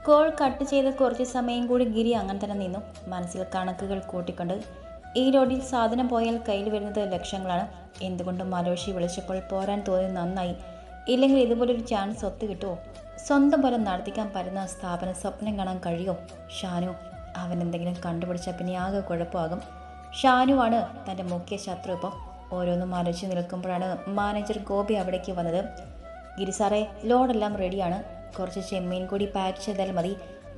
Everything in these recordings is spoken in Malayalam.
കോൾ കട്ട് ചെയ്ത് കുറച്ച് സമയം കൂടി ഗിരി അങ്ങനെ തന്നെ നിന്നു. മനസ്സിൽ കണക്കുകൾ കൂട്ടിക്കൊണ്ട്. ഈ ലോഡിൽ സാധനം പോയാൽ കയ്യിൽ വരുന്നത് ലക്ഷങ്ങളാണ്. എന്തുകൊണ്ടും മലോഷി വിളിച്ചപ്പോൾ പോരാൻ തോന്നി നന്നായി. ഇല്ലെങ്കിൽ ഇതുപോലൊരു ചാൻസ് ഒത്തു കിട്ടുമോ? സ്വന്തം പോലെ നടത്തിക്കാൻ പറ്റുന്ന സ്ഥാപനം സ്വപ്നം കാണാൻ കഴിയുമോ? ഷാനു അവൻ എന്തെങ്കിലും കണ്ടുപിടിച്ചാൽ പിന്നെ ആകെ കുഴപ്പമാകും. ഷാനുവാണ് തൻ്റെ മുഖ്യ ശത്രു. ഇപ്പോൾ ഓരോന്നും ആലോചിച്ച് നിൽക്കുമ്പോഴാണ് മാനേജർ ഗോപി അവിടേക്ക് വന്നത്. ഗിരി സാറേ, ലോഡെല്ലാം റെഡിയാണ്. കുറച്ച് ചെമ്മീൻ കൂടി പാക്ക് ചെയ്താൽ മതി.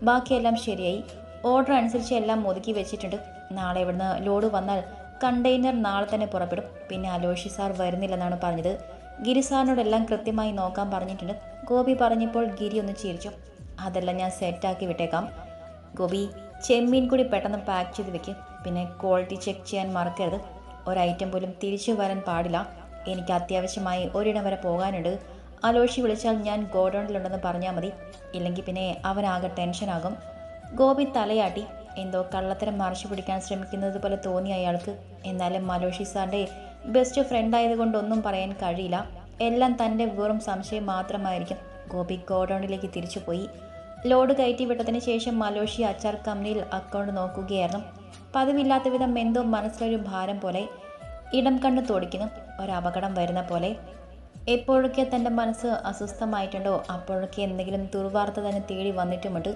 ബാക്കിയെല്ലാം ശരിയായി. ഓർഡർ അനുസരിച്ച് എല്ലാം ഒതുക്കി വെച്ചിട്ടുണ്ട്. നാളെ ഇവിടുന്ന് ലോഡ് വന്നാൽ കണ്ടെയ്നർ നാളെ തന്നെ പുറപ്പെടും. പിന്നെ അലോഷി സാർ വരുന്നില്ലെന്നാണ് പറഞ്ഞത്. ഗിരി സാറിനോടെല്ലാം കൃത്യമായി നോക്കാൻ പറഞ്ഞിട്ടുണ്ട്. ഗോപി പറഞ്ഞപ്പോൾ ഗിരി ഒന്ന് ചിരിച്ചു. അതെല്ലാം ഞാൻ സെറ്റാക്കി വിട്ടേക്കാം. ഗോപി, ചെമ്മീൻ കൂടി പെട്ടെന്ന് പാക്ക് ചെയ്ത് വെക്ക്. പിന്നെ ക്വാളിറ്റി ചെക്ക് ചെയ്യാൻ മറക്കരുത്. ഒരൈറ്റം പോലും തിരിച്ചു വരാൻ പാടില്ല. എനിക്ക് അത്യാവശ്യമായി ഒരിടം വരെ പോകാനുണ്ട്. അലോഷി വിളിച്ചാൽ ഞാൻ ഗോഡൗണിലുണ്ടെന്ന് പറഞ്ഞാൽ മതി. ഇല്ലെങ്കിൽ പിന്നെ അവനാകെ ടെൻഷനാകും. ഗോപി തലയാട്ടി. എന്തോ കള്ളത്തരം മറച്ചു പിടിക്കാൻ ശ്രമിക്കുന്നത് പോലെ തോന്നി അയാൾക്ക്. എന്നാലും അലോഷി സാറിൻ്റെ ബെസ്റ്റ് ഫ്രണ്ട് ആയതുകൊണ്ടൊന്നും പറയാൻ കഴിയില്ല. എല്ലാം തൻ്റെ വെറും സംശയം മാത്രമായിരിക്കും. ഗോപി ഗോഡൗണിലേക്ക് തിരിച്ചുപോയി. ലോഡ് കയറ്റി വിട്ടതിന് ശേഷം മലോഷി അച്ചാർ കമ്പനിയിൽ അക്കൗണ്ട് നോക്കുകയായിരുന്നു. പതിവില്ലാത്ത വിധം എന്തോ മനസ്സിലൊരു ഭാരം പോലെ. ഇടം കണ്ണു തോടിക്കുന്നു. ഒരപകടം വരുന്ന പോലെ. എപ്പോഴൊക്കെ തൻ്റെ മനസ്സ് അസ്വസ്ഥമായിട്ടുണ്ടോ അപ്പോഴൊക്കെ എന്തെങ്കിലും ദുർവാർത്ത തന്നെ തേടി വന്നിട്ടുമുണ്ട്.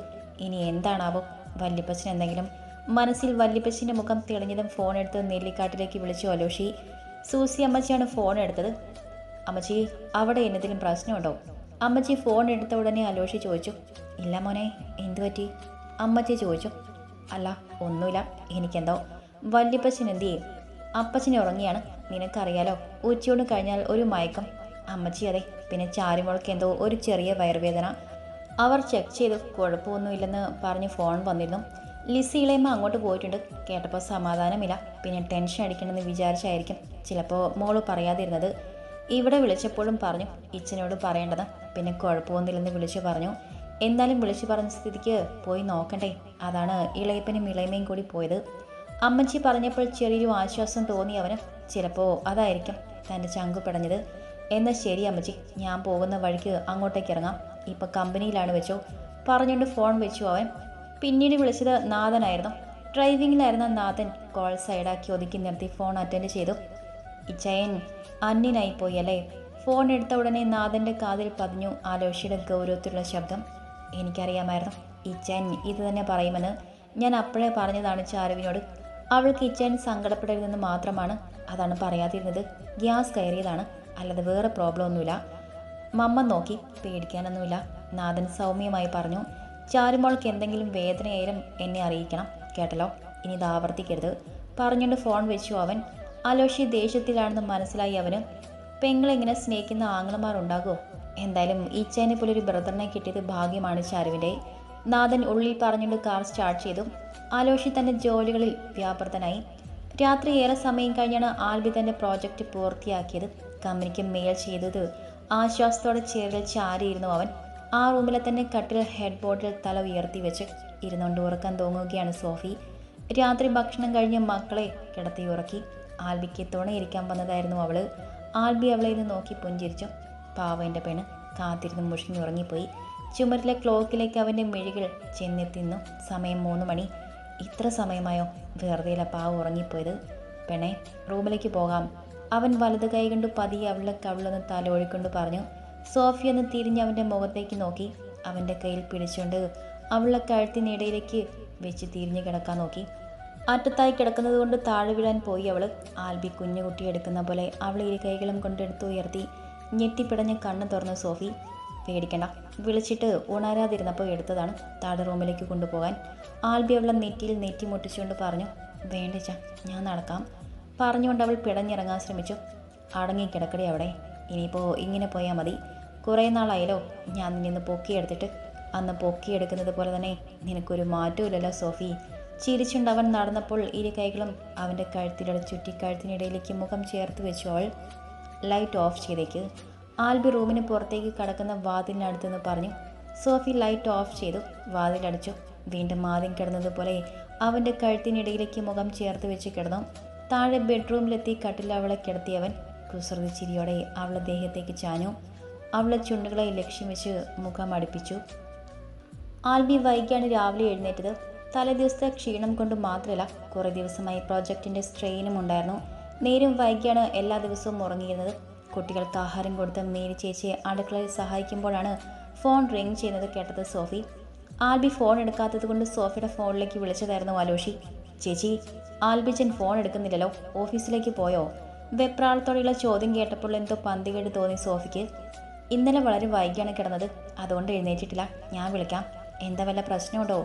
ഇനി എന്താണാവോ? വല്യപ്പച്ചൻ എന്തെങ്കിലും? മനസ്സിൽ വല്യപ്പച്ചൻ്റെ മുഖം തെളിഞ്ഞതും ഫോൺ എടുത്ത് നെല്ലിക്കാട്ടിലേക്ക് വിളിച്ചു അലോഷി. സൂസി അമ്മച്ചിയാണ് ഫോൺ എടുത്തത്. അമ്മച്ചി, അവിടെ എന്തെങ്കിലും പ്രശ്നമുണ്ടോ? അമ്മച്ചി ഫോൺ എടുത്ത ഉടനെ അലോഷി ചോദിച്ചു. ഇല്ല മോനെ, എന്തു പറ്റി? അമ്മച്ചി ചോദിച്ചു. അല്ല, ഒന്നുമില്ല. എനിക്കെന്തോ. വല്യപ്പച്ചൻ എന്തു ചെയ്യും? അപ്പച്ചനെ ഉറങ്ങിയാണ്. നിനക്കറിയാലോ, ഉച്ചയോട് കഴിഞ്ഞാൽ ഒരു മയക്കം. അമ്മച്ചി അതെ. പിന്നെ ചാരുമോൾക്ക് എന്തോ ഒരു ചെറിയ വയറുവേദന. അവർ ചെക്ക് ചെയ്തു. കുഴപ്പമൊന്നുമില്ലെന്ന് പറഞ്ഞ് ഫോൺ വന്നിരുന്നു. ലിസിയിലേമ്മ അങ്ങോട്ട് പോയിട്ടുണ്ട്. കേട്ടപ്പോൾ സമാധാനമില്ല. പിന്നെ ടെൻഷൻ അടിക്കണമെന്ന് വിചാരിച്ചായിരിക്കും ചിലപ്പോൾ മോള് പറയാതിരുന്നത്. ഇവിടെ വിളിച്ചപ്പോഴും പറഞ്ഞു ഇച്ചനോട് പറയേണ്ടത്. പിന്നെ കുഴപ്പമൊന്നുമില്ലെന്ന് വിളിച്ചു പറഞ്ഞു. എന്നാലും വിളിച്ചു പറഞ്ഞ സ്ഥിതിക്ക് പോയി നോക്കണ്ടേ? അതാണ് ഇളയപ്പനും ഇളയമയും കൂടി പോയത്. അമ്മച്ചി പറഞ്ഞപ്പോൾ ചെറിയൊരു ആശ്വാസം തോന്നി അവന്. ചിലപ്പോൾ അതായിരിക്കും തൻ്റെ ചങ്കു പിടഞ്ഞത്. എന്നാൽ ശരി അമ്മച്ചി, ഞാൻ പോകുന്ന വഴിക്ക് അങ്ങോട്ടേക്ക് ഇറങ്ങാം. ഇപ്പം കമ്പനിയിലാണ് വെച്ചോ പറഞ്ഞുകൊണ്ട് ഫോൺ വെച്ചു അവൻ. പിന്നീട് വിളിച്ചത് നാഥനായിരുന്നു. ഡ്രൈവിങ്ങിലായിരുന്ന നാഥൻ കോൾ സൈഡാക്കി ഒതുക്കി നിർത്തി ഫോൺ അറ്റൻഡ് ചെയ്തു. ഇച്ചയൻ അന്യനായിപ്പോയി അല്ലേ? ഫോൺ എടുത്ത ഉടനെ നാഥൻ്റെ കാതിൽ പതിഞ്ഞു ആലോഷിയുടെ ഗൗരവത്തിലുള്ള ശബ്ദം. എനിക്കറിയാമായിരുന്നു ഇച്ചയൻ ഇത് തന്നെ പറയുമെന്ന്. ഞാൻ അപ്പോഴേ പറഞ്ഞതാണ് ചാരുവിനോട്. അവൾക്ക് ഇച്ചയൻ സങ്കടപ്പെടരുതെന്ന് മാത്രമാണ്. അതാണ് പറയാതിരുന്നത്. ഗ്യാസ് കയറിയതാണ്, അല്ലാതെ വേറെ പ്രോബ്ലം ഒന്നുമില്ല. മമ്മ നോക്കി. പേടിക്കാനൊന്നുമില്ല, നാഥൻ സൗമ്യമായി പറഞ്ഞു. ചാരുമോൾക്ക് എന്തെങ്കിലും വേദനയായാലും എന്നെ അറിയിക്കണം, കേട്ടല്ലോ? ഇനി ഇത് ആവർത്തിക്കരുത് പറഞ്ഞുകൊണ്ട് ഫോൺ വെച്ചു അവൻ. അലോഷി ദേഷ്യത്തിലാണെന്ന് മനസ്സിലായി അവന്. പെങ്ങളിങ്ങനെ സ്നേഹിക്കുന്ന ആങ്ങളമാർ ഉണ്ടാകുമോ? എന്തായാലും ഈച്ചേനെ പോലെ ഒരു ബ്രദറിനെ കിട്ടിയത് ഭാഗ്യമാണ് ചാരുവിൻ്റെ. നാഥൻ ഉള്ളിൽ പറഞ്ഞുകൊണ്ട് കാർ സ്റ്റാർട്ട് ചെയ്തു. അലോഷി തൻ്റെ ജോലികളിൽ വ്യാപൃതനായി. രാത്രി ഏറെ സമയം കഴിഞ്ഞാണ് ആൽബി തൻ്റെ പ്രോജക്റ്റ് പൂർത്തിയാക്കിയത്. കമ്പനിക്ക് മെയിൽ ചെയ്തത് ആശ്വാസത്തോടെ ചേറിൽ ചാരിയിരുന്നു അവൻ. ആ റൂമിലെ തന്നെ കട്ടിൽ ഹെഡ് ബോർഡിൽ തല ഉയർത്തി വെച്ച് ഇരുന്നുകൊണ്ട് ഉറക്കാൻ തോന്നുകയാണ് സോഫി. രാത്രി ഭക്ഷണം കഴിഞ്ഞ് മക്കളെ കിടത്തി ഉറക്കി. ആൽബിക്ക് തുണയിരിക്കാൻ വന്നതായിരുന്നു അവള്. ആൽബി അവളെ നിന്ന് നോക്കി പുഞ്ചിരിച്ചു. പാവൻ്റെ പെണ്ണ് കാത്തിരുന്ന് മുഷിഞ്ഞ് ഉറങ്ങിപ്പോയി. ചുമരിലെ ക്ലോക്കിലേക്ക് അവൻ്റെ മിഴികൾ ചെന്നെത്തിന്നു. സമയം 3 മണി. ഇത്ര സമയമായോ? വെറുതെയില്ല പാവ ഉറങ്ങിപ്പോയത്. പെണ്ണെ, റൂമിലേക്ക് പോകാം. അവൻ വലത് കൈ കൊണ്ട് പതിയെ അവളുടെ കവിളൊന്ന് തലോഴിക്കൊണ്ട് പറഞ്ഞു. സോഫി ഒന്ന് തിരിഞ്ഞ് അവൻ്റെ മുഖത്തേക്ക് നോക്കി. അവൻ്റെ കയ്യിൽ പിടിച്ചുകൊണ്ട് അവളുടെ കഴുത്തിനിടയിലേക്ക് വെച്ച് തിരിഞ്ഞു കിടക്കാൻ നോക്കി. അറ്റത്തായി കിടക്കുന്നത് കൊണ്ട് താഴെ വീഴാൻ പോയി അവൾ. ആൽബി കുഞ്ഞുകുട്ടി എടുക്കുന്ന പോലെ അവളെ ഇരു കൈകളും കൊണ്ടെടുത്ത് ഉയർത്തി ഞെട്ടിപ്പിടഞ്ഞ് കണ്ണ് തുറന്നു സോഫി. പേടിക്കണ്ട, വിളിച്ചിട്ട് ഉണരാതിരുന്നപ്പോൾ എടുത്തതാണ് താഴെ റൂമിലേക്ക് കൊണ്ടുപോകാൻ. ആൽബി അവളെ നെറ്റിയിൽ നെറ്റി മുട്ടിച്ചുകൊണ്ട് പറഞ്ഞു. വേണ്ടിച്ച, ഞാൻ നടക്കാം പറഞ്ഞുകൊണ്ട് അവൾ പിടഞ്ഞിറങ്ങാൻ ശ്രമിച്ചു. അടങ്ങിക്കിടക്കടി അവിടെ. ഇനിയിപ്പോൾ ഇങ്ങനെ പോയാൽ മതി. കുറേ നാളായല്ലോ ഞാൻ നിന്ന് പൊക്കിയെടുത്തിട്ട്. അന്ന് പൊക്കിയെടുക്കുന്നത് പോലെ തന്നെ നിനക്കൊരു മാറ്റമില്ലല്ലോ സോഫി. ചിരിച്ചുകൊണ്ട് അവൻ നടന്നപ്പോൾ ഇരു കൈകളും അവൻ്റെ കഴുത്തിലൂടെ ചുറ്റി കഴുത്തിനിടയിലേക്ക് മുഖം ചേർത്ത് വെച്ചു അവൾ. ലൈറ്റ് ഓഫ് ചെയ്തേക്ക്. ആൽബി റൂമിന് പുറത്തേക്ക് കടക്കുന്ന വാതിലിനടുത്തെന്ന് പറഞ്ഞു. സോഫി ലൈറ്റ് ഓഫ് ചെയ്തു. വാതിലടച്ചു. വീണ്ടും ആദ്യം കിടന്നതുപോലെ അവൻ്റെ കഴുത്തിനിടയിലേക്ക് മുഖം ചേർത്ത് വെച്ച് കിടന്നു. താഴെ ബെഡ്റൂമിലെത്തി കട്ടിൽ അവളെ കിടത്തിയവൻ കുസൃതി ചിരിയോടെ അവളെ ദേഹത്തേക്ക് ചാഞ്ഞു. അവളെ ചുണ്ടുകളെ ലക്ഷ്യം വെച്ച് മുഖം അടുപ്പിച്ചു. ആൽബി വൈകിയാണ് രാവിലെ എഴുന്നേറ്റത്. തലേദിവസത്തെ ക്ഷീണം കൊണ്ട് മാത്രമല്ല, കുറേ ദിവസമായി പ്രോജക്റ്റിൻ്റെ സ്ട്രെയിനും ഉണ്ടായിരുന്നു. നേരം വൈകിയാണ് എല്ലാ ദിവസവും ഉറങ്ങിയിരുന്നത്. കുട്ടികൾക്ക് ആഹാരം കൊടുത്ത് മേരി ചേച്ചിയെ അടുക്കളയിൽ സഹായിക്കുമ്പോഴാണ് ഫോൺ റിങ് ചെയ്യുന്നത് കേട്ടത് സോഫി. ആൽബി ഫോൺ എടുക്കാത്തത് കൊണ്ട് സോഫിയുടെ ഫോണിലേക്ക് വിളിച്ചതായിരുന്നു അലോഷി. ചേച്ചി, ആൽബിച്ചൻ ഫോൺ എടുക്കുന്നില്ലല്ലോ, ഓഫീസിലേക്ക് പോയോ? വെപ്രാളത്തോടെയുള്ള ചോദ്യം കേട്ടപ്പോൾ എന്തോ പന്തികേട് തോന്നി സോഫിക്ക്. ഇന്നലെ വളരെ വൈകിയാണ് കിടന്നത്, അതുകൊണ്ട് എഴുന്നേറ്റിട്ടില്ല. ഞാൻ വിളിക്കാം. എന്താ വല്ല പ്രശ്നമുണ്ടോ?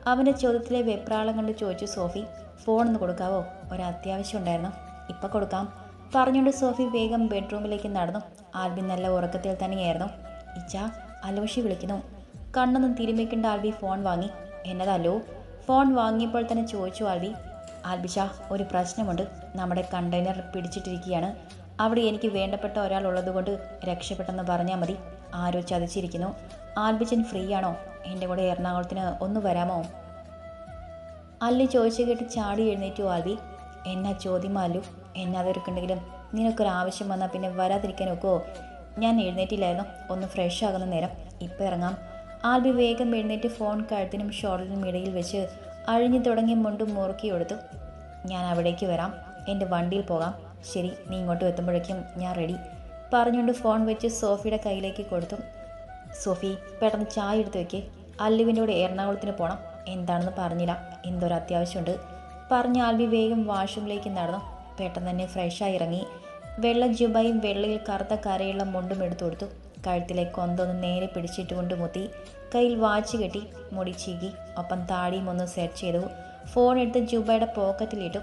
അവൻ്റെ ചോദ്യത്തിലെ വെപ്രാളം കണ്ട് ചോദിച്ചു സോഫി. ഫോൺ ഒന്ന് കൊടുക്കാവോ? ഒരത്യാവശ്യം ഉണ്ടായിരുന്നു. ഇപ്പം കൊടുക്കാം പറഞ്ഞുകൊണ്ട് സോഫി വേഗം ബെഡ്റൂമിലേക്ക് നടന്നു. ആൽബി നല്ല ഉറക്കത്തിൽ തന്നെയായിരുന്നു. ഇച്ച, അലോഷി വിളിക്കുന്നു. കണ്ണൊന്നും തിരുമ്മിക്കേണ്ട ആൽബി ഫോൺ വാങ്ങി. എന്നതല്ലോ? ഫോൺ വാങ്ങിയപ്പോൾ തന്നെ ചോദിച്ചു ആൽബി. ആൽബിച്ച, ഒരു പ്രശ്നമുണ്ട്. നമ്മുടെ കണ്ടെയ്നർ പിടിച്ചിട്ടിരിക്കുകയാണ്. അവിടെ എനിക്ക് വേണ്ടപ്പെട്ട ഒരാൾ ഉള്ളതുകൊണ്ട് രക്ഷപ്പെട്ടെന്ന് പറഞ്ഞാൽ മതി. ആരോ ചതിച്ചിരിക്കുന്നു. ആൽബിച്ചൻ ഫ്രീ ആണോ? എൻ്റെ കൂടെ എറണാകുളത്തിന് ഒന്ന് വരാമോ? അല്ലു ചോദിച്ചു കേട്ട് ചാടി എഴുന്നേറ്റു ആൽബി. എന്നാ ചോദ്യം അല്ലു? എന്നാതൊരുക്കുണ്ടെങ്കിലും നിനക്കൊരാവശ്യം വന്നാൽ പിന്നെ വരാതിരിക്കാൻ ഒക്കുമോ? ഞാൻ എഴുന്നേറ്റില്ലായിരുന്നു, ഒന്ന് ഫ്രഷ് ആകുന്ന നേരം. ഇപ്പം ഇറങ്ങാം. ആൽബി വേഗം എഴുന്നേറ്റ് ഫോൺ കഴുത്തിനും ഷോൾഡറിനും ഇടയിൽ വെച്ച് അഴിഞ്ഞു തുടങ്ങി മുണ്ടും മുറുക്കി കൊടുത്തു. ഞാൻ അവിടേക്ക് വരാം, എൻ്റെ വണ്ടിയിൽ പോകാം. ശരി, നീ ഇങ്ങോട്ട് എത്തുമ്പോഴേക്കും ഞാൻ റെഡി പറഞ്ഞുകൊണ്ട് ഫോൺ വെച്ച് സോഫിയുടെ കയ്യിലേക്ക് കൊടുത്തു. സോഫി, പെട്ടെന്ന് ചായ എടുത്ത് വെക്ക്. അല്ലുവിൻ്റെ കൂടെ എറണാകുളത്തിന് പോകണം. എന്താണെന്ന് പറഞ്ഞില്ല, എന്തൊരു അത്യാവശ്യമുണ്ട് പറഞ്ഞ് ആൽബി വേഗം വാഷ്റൂമിലേക്ക് നടന്നു. പെട്ടെന്ന് തന്നെ ഫ്രഷായി ഇറങ്ങി. വെള്ള ജുബയും വെള്ളയിൽ കറുത്ത കരയുള്ള മുണ്ടും എടുത്തു കൊടുത്തു. കഴുത്തിലെ കൊന്തൊന്ന് നേരെ പിടിച്ചിട്ടുകൊണ്ട് മുത്തി. കയ്യിൽ വാച്ച് കെട്ടി, മുടി ചീകി, ഒപ്പം താടിയും ഒന്ന് സെറ്റ് ചെയ്തു. ഫോൺ എടുത്ത് ജുബയുടെ പോക്കറ്റിലിട്ടു.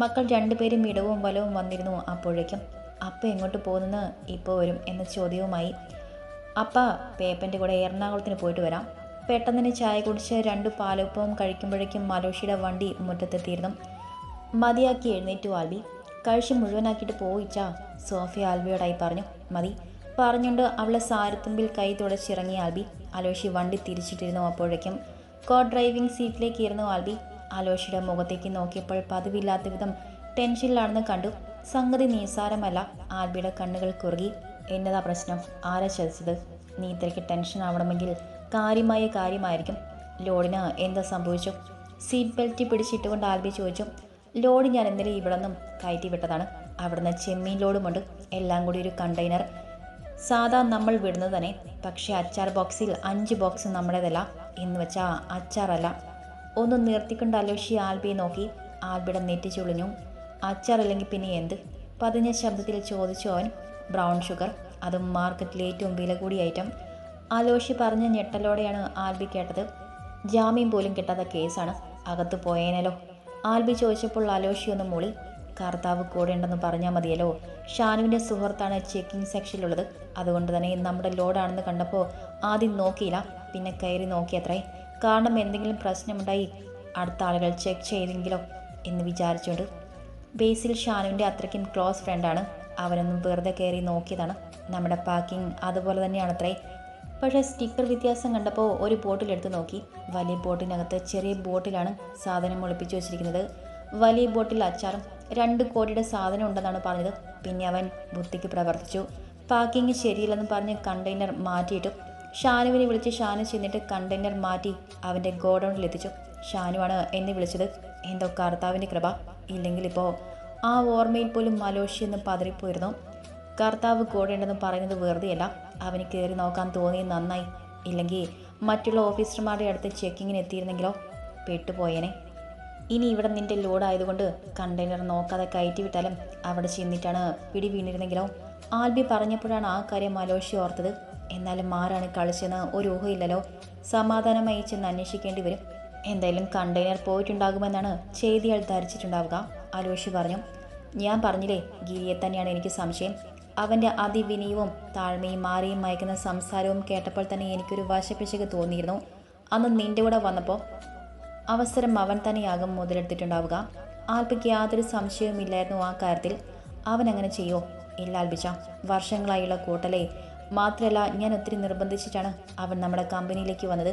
മക്കൾ രണ്ടുപേരും ഇടവും വലവും വന്നിരുന്നു. അപ്പോഴേക്കും അപ്പ എങ്ങോട്ട് പോകുന്നെന്ന് ഇപ്പോൾ വരും എന്ന ചോദ്യവുമായി. അപ്പ പേപ്പൻ്റെ കൂടെ എറണാകുളത്തിന് പോയിട്ട് വരാം. പെട്ടെന്ന് തന്നെ ചായ കുടിച്ച് 2 പാലപ്പവും കഴിക്കുമ്പോഴേക്കും മലോഷിയുടെ വണ്ടി മുറ്റത്തെത്തിയിരുന്നു. മതിയാക്കി എഴുന്നേറ്റു ആൽബി. കഴിച്ച് മുഴുവനാക്കിയിട്ട് പോയിച്ചാ, സോഫി ആൽബിയോടായി പറഞ്ഞു. മതി പറഞ്ഞുകൊണ്ട് അവളെ സാരത്തുമ്പിൽ കൈ തുടച്ചിറങ്ങി ആൽബി. അലോഷി വണ്ടി തിരിച്ചിട്ടിരുന്നു. അപ്പോഴേക്കും കോ ഡ്രൈവിംഗ് സീറ്റിലേക്ക് ഇരുന്നു ആൽബി. അലോഷിയുടെ മുഖത്തേക്ക് നോക്കിയപ്പോൾ പതിവില്ലാത്ത വിധം ടെൻഷനിലാണെന്ന് കണ്ടു. സംഗതി നിസ്സാരമല്ല. ആൽബിയുടെ കണ്ണുകൾ കുറുകി. എന്നതാ പ്രശ്നം? ആരാ ചതിച്ചത്? നീ ഇത്രയ്ക്ക് ടെൻഷൻ ആവണമെങ്കിൽ കാര്യമായിരിക്കും. ലോഡിന് എന്താ സംഭവിച്ചു? സീറ്റ് ബെൽറ്റ് പിടിച്ചിട്ടുകൊണ്ട് ആൽബി ചോദിച്ചു. ലോഡ് ഞാൻ ഇന്നലെ ഇവിടെ നിന്നും കയറ്റി വിട്ടതാണ്. അവിടുന്ന് ചെമ്മീൻ ലോഡുമുണ്ട്. എല്ലാം കൂടി ഒരു കണ്ടെയ്നർ. സാധാ നമ്മൾ വിടുന്നത് തന്നെ. പക്ഷേ അച്ചാർ ബോക്സിൽ 5 ബോക്സ് നമ്മുടേതല്ല. എന്ന് വെച്ചാൽ അച്ചാറല്ല. ഒന്ന് നിർത്തിക്കൊണ്ട് അലോഷി ആൽബിയെ നോക്കി. ആൽബിയുടെ നെറ്റി ചുളിഞ്ഞു. അച്ചാറല്ലെങ്കിൽ പിന്നെ എന്ത്? പതിഞ്ഞ ശബ്ദത്തിൽ ചോദിച്ചു അവൻ. ബ്രൗൺ ഷുഗർ, അതും മാർക്കറ്റിൽ ഏറ്റവും വില കൂടിയ ഐറ്റം. അലോഷി പറഞ്ഞ ഞെട്ടലോടെയാണ് ആൽബി കേട്ടത്. ജാമ്യം പോലും കിട്ടാത്ത കേസാണ്. അകത്ത് പോയേനല്ലോ? ആൽബി ചോദിച്ചപ്പോൾ അലോഷി ഒന്ന് മൂളി. കർത്താവ് കൂടെ ഉണ്ടെന്ന് പറഞ്ഞാൽ മതിയല്ലോ. ഷാനുവിൻ്റെ സുഹൃത്താണ് ചെക്കിംഗ് സെക്ഷനിലുള്ളത്. അതുകൊണ്ട് തന്നെ നമ്മുടെ ലോഡാണെന്ന് കണ്ടപ്പോൾ ആദ്യം നോക്കിയില്ല, പിന്നെ കയറി നോക്കിയത്രേ. കാരണം എന്തെങ്കിലും പ്രശ്നമുണ്ടായി അടുത്ത ആളുകൾ ചെക്ക് ചെയ്തെങ്കിലോ എന്ന് വിചാരിച്ചുകൊണ്ട്. ബേസിൽ ഷാനുവിൻ്റെ അത്രയ്ക്കും ക്ലോസ് ഫ്രണ്ടാണ്. അവനൊന്നും വെറുതെ കയറി നോക്കിയതാണ്. നമ്മുടെ പാക്കിംഗ് അതുപോലെ തന്നെയാണത്രേ. പക്ഷേ സ്റ്റിക്കർ വ്യത്യാസം കണ്ടപ്പോൾ ഒരു ബോട്ടിലെടുത്ത് നോക്കി. വലിയ ബോട്ടിനകത്ത് ചെറിയ ബോട്ടിലാണ് സാധനം ഒളിപ്പിച്ചു വെച്ചിരിക്കുന്നത്. വലിയ ബോട്ടിൽ അച്ചാറും 2 കോടിയുടെ സാധനം ഉണ്ടെന്നാണ് പറഞ്ഞത്. പിന്നെ അവൻ ബുദ്ധിക്ക് പ്രവർത്തിച്ചു. പാക്കിങ് ശരിയില്ലെന്ന് പറഞ്ഞ് കണ്ടെയ്നർ മാറ്റിയിട്ടു. ഷാനുവിനെ വിളിച്ച് ഷാനു ചെന്നിട്ട് കണ്ടെയ്നർ മാറ്റി അവൻ്റെ ഗോഡൗണിലെത്തിച്ചു. ഷാനുവാണ് എന്നെ വിളിച്ചത്. എന്തോ കർത്താവിൻ്റെ കൃപ. ഇല്ലെങ്കിൽ ഇപ്പോൾ ആ ഓർമ്മയിൽ പോലും മലോഷി എന്ന് പതറിപ്പോയിരുന്നു. കർത്താവ് കൂടെയുണ്ടെന്ന് പറയുന്നത് വെറുതെയല്ല. അവന് കയറി നോക്കാൻ തോന്നിയത് നന്നായി. ഇല്ലെങ്കിൽ മറ്റുള്ള ഓഫീസർമാരുടെ അടുത്ത് ചെക്കിങ്ങിന് എത്തിയിരുന്നെങ്കിലോ പെട്ടുപോയേനെ. ഇനി ഇവിടെ നിൻ്റെ ലോഡായതുകൊണ്ട് കണ്ടെയ്നർ നോക്കാതെ കയറ്റി വിട്ടാലും അവിടെ ചെന്നിട്ടാണ് പിടി വീണിരുന്നെങ്കിലോ? ആൽബി പറഞ്ഞപ്പോഴാണ് ആ കാര്യം മലോഷി ഓർത്തത്. എന്നാലും ആരാണ് കളിച്ചെന്ന് ഒരു ഊഹയില്ലല്ലോ. സമാധാനമായി ചെന്ന് അന്വേഷിക്കേണ്ടി വരും. എന്തായാലും കണ്ടെയ്നർ പോയിട്ടുണ്ടാകുമെന്നാണ് ചെയ്തിയാൾ ധരിച്ചിട്ടുണ്ടാവുക, അലോഷി പറഞ്ഞു. ഞാൻ പറഞ്ഞില്ലേ, ഗിരിയെ തന്നെയാണ് എനിക്ക് സംശയം. അവൻ്റെ അതിവിനയവും താഴ്മയും മാറിയും മയക്കുന്ന സംസാരവും കേട്ടപ്പോൾ തന്നെ എനിക്കൊരു വശപ്പിശക് തോന്നിയിരുന്നു. അന്ന് നിൻ്റെ കൂടെ വന്നപ്പോൾ അവസരം അവൻ തന്നെയാകും മുതലെടുത്തിട്ടുണ്ടാവുക. ആൽബിക്ക് യാതൊരു സംശയവുമില്ലായിരുന്നു ആ കാര്യത്തിൽ. അവൻ അങ്ങനെ ചെയ്യോ? ഇല്ല ആൽബിച്ച, വർഷങ്ങളായുള്ള കൂട്ടലേ. മാത്രമല്ല, ഞാൻ ഒത്തിരി നിർബന്ധിച്ചിട്ടാണ് അവൻ നമ്മുടെ കമ്പനിയിലേക്ക് വന്നത്.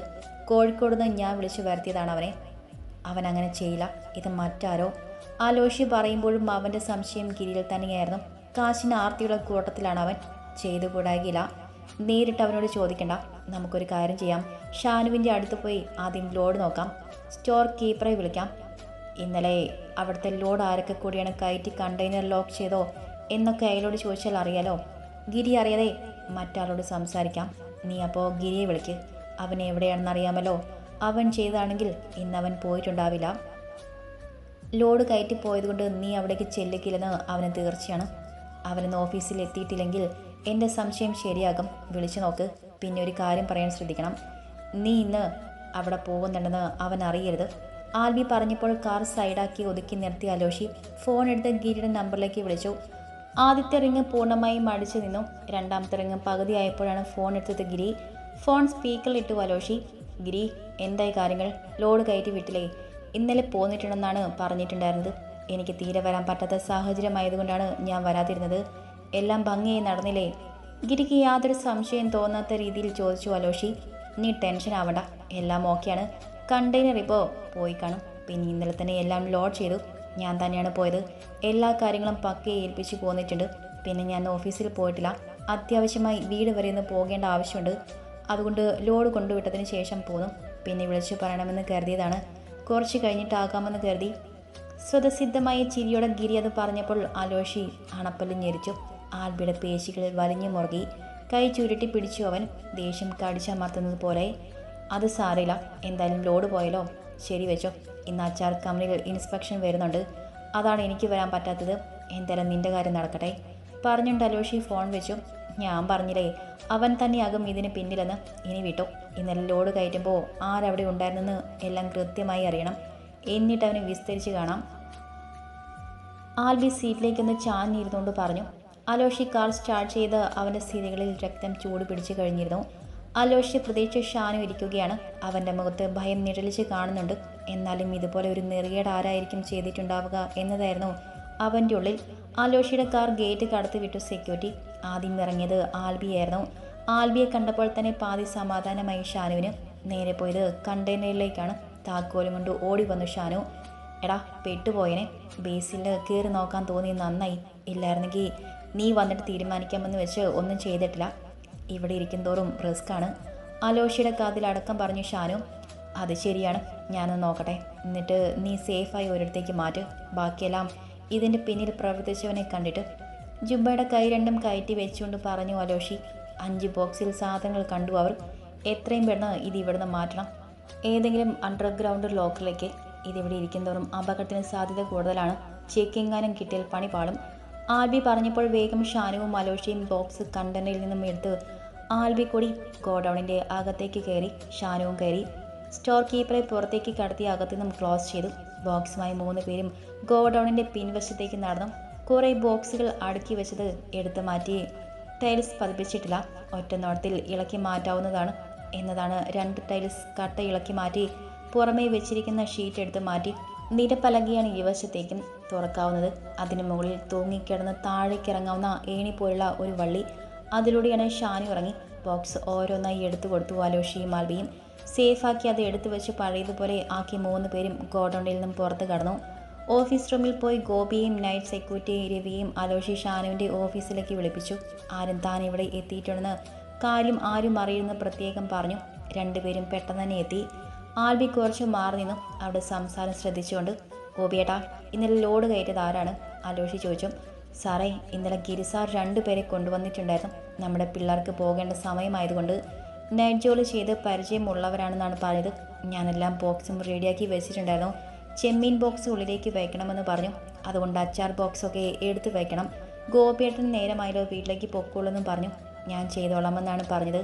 കോഴിക്കോട് നിന്ന് ഞാൻ വിളിച്ചു വരുത്തിയതാണ് അവനെ. അവൻ അങ്ങനെ ചെയ്യില്ല. ഇത് മറ്റാരോ. ആലോഷി പറയുമ്പോഴും അവൻ്റെ സംശയം ഗിരിയിൽ തന്നെയായിരുന്നു. കാശിന് ആർത്തിയുള്ള കൂട്ടത്തിലാണ് അവൻ. ചെയ്തു കൂടാകില്ല. നേരിട്ട് അവനോട് ചോദിക്കണ്ട. നമുക്കൊരു കാര്യം ചെയ്യാം. ഷാനുവിൻ്റെ അടുത്ത് പോയി ആദ്യം ലോഡ് നോക്കാം. സ്റ്റോർ കീപ്പറെ വിളിക്കാം. ഇന്നലെ അവിടുത്തെ ലോഡ് ആരൊക്കെ കൂടിയാണ് കയറ്റി കണ്ടെയ്നർ ലോക്ക് ചെയ്തോ എന്നൊക്കെ അയാളോട് ചോദിച്ചാൽ അറിയാലോ. ഗിരി അറിയാതെ മറ്റാളോട് സംസാരിക്കാം. നീ അപ്പോൾ ഗിരിയെ വിളിക്ക്. അവൻ എവിടെയാണെന്ന് അറിയാമല്ലോ. അവൻ ചെയ്താണെങ്കിൽ ഇന്നവൻ പോയിട്ടുണ്ടാവില്ല. ലോഡ് കയറ്റി പോയതുകൊണ്ട് നീ അവിടേക്ക് ചെല്ലിക്കില്ലെന്ന് അവന് തീർച്ചയാണ്. അവനൊന്ന് ഓഫീസിൽ എത്തിയിട്ടില്ലെങ്കിൽ എൻ്റെ സംശയം ശരിയാകും. വിളിച്ചു നോക്ക്. പിന്നെ ഒരു കാര്യം പറയാൻ ശ്രദ്ധിക്കണം. നീ ഇന്ന് അവിടെ പോകുന്നുണ്ടെന്ന് അവൻ അറിയരുത്. ആൽബി പറഞ്ഞപ്പോൾ കാർ സൈഡാക്കി ഒതുക്കി നിർത്തി അലോഷി ഫോൺ എടുത്ത് ഗിരിയുടെ നമ്പറിലേക്ക് വിളിച്ചു. ആദ്യത്തെ റിങ് പൂർണ്ണമായും അടിച്ചു നിന്നു. രണ്ടാമത്തെ റിങ് പകുതിയായപ്പോഴാണ് ഫോൺ എടുത്തത് ഗിരി. ഫോൺ സ്പീക്കറിലിട്ടു അലോഷി. ഗിരി, എന്തായി കാര്യങ്ങൾ? ലോഡ് കയറ്റി വിട്ടില്ലേ? ഇന്നലെ പോന്നിട്ടുണ്ടെന്നാണ് പറഞ്ഞിട്ടുണ്ടായിരുന്നത്. എനിക്ക് തീരെ വരാൻ പറ്റാത്ത സാഹചര്യമായതുകൊണ്ടാണ് ഞാൻ വരാതിരുന്നത്. എല്ലാം ഭംഗിയായി നടന്നില്ലേ? ഗിരിക്ക് യാതൊരു സംശയം തോന്നാത്ത രീതിയിൽ ചോദിച്ചു അലോഷി. നീ ടെൻഷൻ ആവണ്ട, എല്ലാം ഓക്കെയാണ്. കണ്ടെയ്നർ ഇപ്പോൾ പോയി കാണും. പിന്നെ ഇന്നലെ തന്നെ എല്ലാം ലോഡ് ചെയ്തു. ഞാൻ തന്നെയാണ് പോയത്. എല്ലാ കാര്യങ്ങളും പക്കയെ ഏൽപ്പിച്ച് പോന്നിട്ടുണ്ട്. പിന്നെ ഞാൻ ഓഫീസിൽ പോയിട്ടില്ല. അത്യാവശ്യമായി വീട് വരെ ഒന്ന് പോകേണ്ട ആവശ്യമുണ്ട്. അതുകൊണ്ട് ലോഡ് കൊണ്ടുവിട്ടതിന് ശേഷം പോന്നു. പിന്നെ വിളിച്ചു പറയണമെന്ന് കരുതിയതാണ്. കുറച്ച് കഴിഞ്ഞിട്ടാകാമെന്ന് കരുതി. സ്വതസിദ്ധമായ ചിരിയോടെ ഗിരി അത് പറഞ്ഞപ്പോൾ അലോഷി അണപ്പല്ല് ഞെരിച്ചു. ആൽബിയുടെ പേശികൾ വലിഞ്ഞു മുറുകി. കൈ ചുരുട്ടി പിടിച്ചു അവൻ, ദേഷ്യം കടിച്ചമർത്തുന്നത് പോലെ. അത് സാരമില്ല, എന്തായാലും ലോഡ് പോയല്ലോ. ശരി വെച്ചോ. ഇന്ന് അച്ചാർ കമ്പനിയിൽ ഇൻസ്പെക്ഷൻ വരുന്നുണ്ട്. അതാണ് എനിക്ക് വരാൻ പറ്റാത്തത്. എന്തായാലും നിൻ്റെ കാര്യം നടക്കട്ടെ. പറഞ്ഞുകൊണ്ട് അലോഷി ഫോൺ വെച്ചു. ഞാൻ പറഞ്ഞില്ലേ, അവൻ തന്നെയാകും ഇതിന് പിന്നിലെന്ന്. ഇനി വിട്ടോ. ഇന്നലെ ലോഡ് കയറ്റുമ്പോൾ ആരവിടെ ഉണ്ടായിരുന്നെന്ന് എല്ലാം കൃത്യമായി അറിയണം. എന്നിട്ട് അവനെ വിസ്തരിച്ച് കാണാം. ആൽബി സീറ്റിലേക്കൊന്ന് ചാഞ്ഞിരുന്നുകൊണ്ട് പറഞ്ഞു. അലോഷി കാർ സ്റ്റാർട്ട് ചെയ്ത് അവൻ്റെ സ്ഥിതികളിൽ രക്തം ചൂട് പിടിച്ചു കഴിഞ്ഞിരുന്നു. അലോഷി പ്രതീക്ഷ ഷാനു ഇരിക്കുകയാണ്. അവൻ്റെ മുഖത്ത് ഭയം നിഴലിച്ച് കാണുന്നുണ്ട്. എന്നാലും ഇതുപോലെ ഒരു നെറിയേട് ആരായിരിക്കും ചെയ്തിട്ടുണ്ടാവുക എന്നതായിരുന്നു അവൻ്റെ ഉള്ളിൽ. അലോഷിയുടെ കാർ ഗേറ്റ് കടത്തി വിട്ടു സെക്യൂരിറ്റി. ആദ്യം ഇറങ്ങിയത് ആൽബിയായിരുന്നു. ആൽബിയെ കണ്ടപ്പോൾ തന്നെ പാതി സമാധാനമായി ഷാനുവിന്. നേരെ പോയത് കണ്ടെയ്നറിലേക്കാണ്. താക്കോലും കൊണ്ട് ഓടി വന്നു ഷാനു. എടാ, പെട്ടുപോയനെ. ബേസിൽ കയറി നോക്കാൻ തോന്നി, നന്നായി. ഇല്ലായിരുന്നെങ്കിൽ നീ വന്നിട്ട് തീരുമാനിക്കാമെന്ന് വെച്ച് ഒന്നും ചെയ്തിട്ടില്ല. ഇവിടെ ഇരിക്കും തോറും റിസ്ക്കാണ്. അലോഷിയുടെ കാതിൽ അടക്കം പറഞ്ഞു ഷാനു. അത് ശരിയാണ്, ഞാനൊന്ന് നോക്കട്ടെ. എന്നിട്ട് നീ സേഫായി ഒരിടത്തേക്ക് മാറ്റ്. ബാക്കിയെല്ലാം ഇതിൻ്റെ പിന്നിൽ പ്രവർത്തിച്ചവനെ കണ്ടിട്ട്. ജുബയുടെ കൈ രണ്ടും കയറ്റി വെച്ചുകൊണ്ട് പറഞ്ഞു അലോഷി. 5 ബോക്സിൽ സാധനങ്ങൾ കണ്ടു അവർ. എത്രയും പെട്ടെന്ന് ഇത് ഇവിടുന്ന് മാറ്റണം. ഏതെങ്കിലും അണ്ടർഗ്രൗണ്ട് ലോക്കറിലേക്ക്. ഇതിവിടെ ഇരിക്കും തോറും അപകടത്തിന് സാധ്യത കൂടുതലാണ്. ചെക്കിങ്ങാനും കിട്ടിയാൽ പണി പാടും. ആൽബി പറഞ്ഞപ്പോൾ വേഗം ഷാനുവും അലോഷിയും ബോക്സ് കണ്ടെയ്നറിൽ നിന്നും എടുത്ത് ആൽബി കൂടി ഗോഡൗണിൻ്റെ അകത്തേക്ക് കയറി. ഷാനുവും കയറി. സ്റ്റോർ കീപ്പറെ പുറത്തേക്ക് കടത്തി അകത്തു നിന്നും ക്ലോസ് ചെയ്തു. ബോക്സുമായി 3 പേരും ഗോഡൗണിൻ്റെ പിൻവശത്തേക്ക് നടന്നു. കുറേ ബോക്സുകൾ അടുക്കി വെച്ചത് എടുത്തു മാറ്റി. ടൈൽസ് പതിപ്പിച്ചിട്ടില്ല. ഒറ്റ നോട്ടത്തിൽ ഇളക്കി മാറ്റാവുന്നതാണ് എന്നതാണ്. 2 ടൈൽസ് കട്ട ഇളക്കി മാറ്റി പുറമേ വെച്ചിരിക്കുന്ന ഷീറ്റ് എടുത്ത് മാറ്റി. നിരപ്പലകയാണ് ഇരുവശത്തേക്കും തുറക്കാവുന്നത്. അതിന് മുകളിൽ തൂങ്ങിക്കിടന്ന് താഴേക്കിറങ്ങാവുന്ന ഏണി പോലുള്ള ഒരു വള്ളി. അതിലൂടെയാണ് ഷാനു ഇറങ്ങി. ബോക്സ് ഓരോന്നായി എടുത്തു കൊടുത്തു അലോഷിയും ആൽബിയും. സേഫാക്കി അത് എടുത്തു വെച്ച് പഴയതുപോലെ ആക്കി 3 പേരും ഗോഡൗണിൽ നിന്നും പുറത്ത് കടന്നു. ഓഫീസ് റൂമിൽ പോയി ഗോപിയെയും നൈറ്റ് സെക്യൂരിറ്റി രവിയെയും അലോഷി ഷാനുവിൻ്റെ ഓഫീസിലേക്ക് വിളിപ്പിച്ചു. ആരും താൻ ഇവിടെ എത്തിയിട്ടുണ്ടെന്ന് കാര്യം ആരും അറിയുമെന്ന് പ്രത്യേകം പറഞ്ഞു. 2 പേരും പെട്ടെന്ന് തന്നെ എത്തി. ആൽബി കുറച്ച് മാറി നിന്നു അവിടെ സംസാരം ശ്രദ്ധിച്ചുകൊണ്ട്. ഗോപിയേട്ടാ, ഇന്നലെ ലോഡ് കയറ്റിയത് ആരാണ്? അലോഷി ചോദിച്ചു. സാറേ, ഇന്നലെ ഗിരിസാർ 2 പേരെ കൊണ്ടുവന്നിട്ടുണ്ടായിരുന്നു. നമ്മുടെ പിള്ളേർക്ക് പോകേണ്ട സമയമായതുകൊണ്ട് നൈറ്റ് ജോലി ചെയ്ത് പരിചയമുള്ളവരാണെന്നാണ് പറഞ്ഞത്. ഞാനെല്ലാം ബോക്സും റെഡിയാക്കി വെച്ചിട്ടുണ്ടായിരുന്നു. ചെമ്മീൻ ബോക്സ് ഉള്ളിലേക്ക് വയ്ക്കണമെന്ന് പറഞ്ഞു. അതുകൊണ്ട് അച്ചാർ ബോക്സൊക്കെ എടുത്ത് വയ്ക്കണം. ഗോപിയേട്ടന് നേരമായാലോ, വീട്ടിലേക്ക് പൊക്കോളെന്നും പറഞ്ഞു. ഞാൻ ചെയ്തോളാമെന്നാണ് പറഞ്ഞത്.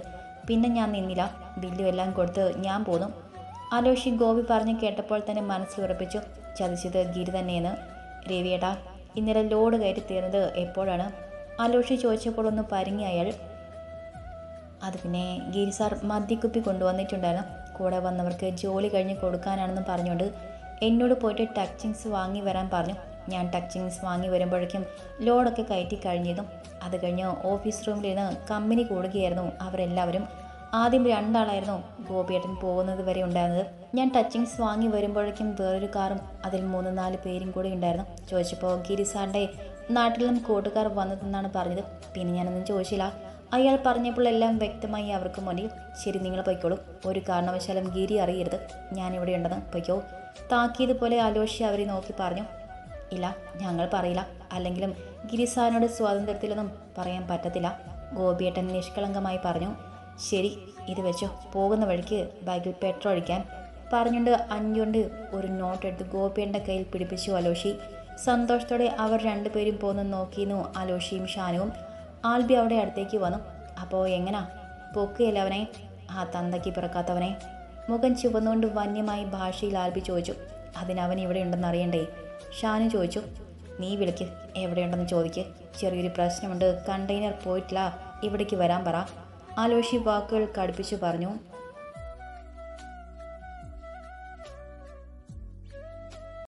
പിന്നെ ഞാൻ നിന്നില്ല. ബില്ലും എല്ലാം കൊടുത്ത് ഞാൻ പോന്നു. അലോഷി ഗോപി പറഞ്ഞ് കേട്ടപ്പോൾ തന്നെ മനസ്സിലുറപ്പിച്ചു, ചതിച്ചത് ഗിരി തന്നെയെന്ന്. രവിയേട്ടാ, ഇന്നലെ ലോഡ് കയറ്റി തീർന്നത് എപ്പോഴാണ്? അലോഷി ചോദിച്ചപ്പോൾ ഒന്ന് പരിങ്ങി അയാൾ. അത് പിന്നെ ഗിരി സാർ മദ്യക്കുപ്പി കൊണ്ടുവന്നിട്ടുണ്ടായിരുന്നു. കൂടെ വന്നവർക്ക് ജോലി കഴിഞ്ഞ് കൊടുക്കാനാണെന്ന് പറഞ്ഞുകൊണ്ട് എന്നോട് പോയിട്ട് ടച്ചിങ്സ് വാങ്ങി വരാൻ പറഞ്ഞു. ഞാൻ ടച്ചിങ്സ് വാങ്ങി വരുമ്പോഴേക്കും ലോഡൊക്കെ കയറ്റി കഴിഞ്ഞതും. അത് കഴിഞ്ഞ് ഓഫീസ് റൂമിലിരുന്ന് കമ്പനി കൂടുകയായിരുന്നു അവരെല്ലാവരും. ആദ്യം 2 ആളായിരുന്നു ഗോപിയേട്ടൻ പോകുന്നത് വരെ ഉണ്ടായിരുന്നത്. ഞാൻ ടച്ചിങ്സ് വാങ്ങി വരുമ്പോഴേക്കും വേറൊരു കാറും അതിൽ 3-4 പേരും കൂടി ഉണ്ടായിരുന്നു. ചോദിച്ചപ്പോൾ ഗിരി സാറിൻ്റെ നാട്ടിൽ നിന്നും കൂട്ടുകാർ വന്നതെന്നാണ് പറഞ്ഞത്. പിന്നെ ഞാനൊന്നും ചോദിച്ചില്ല. അയാൾ പറഞ്ഞപ്പോൾ എല്ലാം വ്യക്തമായി അവർക്ക് മുന്നിൽ. ശരി, നിങ്ങൾ പൊയ്ക്കോളൂ. ഒരു കാരണവശാലും ഗിരി അറിയരുത് ഞാനിവിടെ ഉണ്ടെന്ന്. പൊയ്ക്കോ. താക്കീത് പോലെ ആലോഷി അവരെ നോക്കി പറഞ്ഞു. ഇല്ല, ഞങ്ങൾ പറയില്ല. അല്ലെങ്കിലും ഗിരി സാറിനോട് സ്വാതന്ത്ര്യത്തിലൊന്നും പറയാൻ പറ്റത്തില്ല, ഗോപിയേട്ടൻ നിഷ്കളങ്കമായി പറഞ്ഞു. ശരി, ഇത് വെച്ചോ. പോകുന്ന വഴിക്ക് ബാഗിൽ പെട്രോൾ ഒഴിക്കാൻ പറഞ്ഞുകൊണ്ട് അഞ്ഞുകൊണ്ട് ഒരു നോട്ട് എടുത്ത് ഗോപിയേട്ടൻ്റെ കയ്യിൽ പിടിപ്പിച്ചു അലോഷി. സന്തോഷത്തോടെ അവർ രണ്ടുപേരും പോന്ന് നോക്കിയിരുന്നു അലോഷിയും ഷാനുവും. ആൽബി അവിടെ അടുത്തേക്ക് വന്നു. അപ്പോൾ എങ്ങനാ, പൊക്കുകയല്ല അവനെ, ആ തന്തയ്ക്ക് പിറക്കാത്തവനെ? മുഖം ചുവന്നുകൊണ്ട് വന്യമായി ഭാഷയിൽ ആൽബി ചോദിച്ചു. അതിനവൻ ഇവിടെ ഉണ്ടെന്ന് അറിയണ്ടേ? ഷാനു ചോദിച്ചു. നീ വിളിക്ക്, എവിടെയുണ്ടെന്ന് ചോദിക്ക്. ചെറിയൊരു പ്രശ്നമുണ്ട്, കണ്ടെയ്നർ പോയിട്ടില്ല, ഇവിടേക്ക് വരാൻ പറ. ആലോഷി വാക്കുകൾ കടുപ്പിച്ചു പറഞ്ഞു.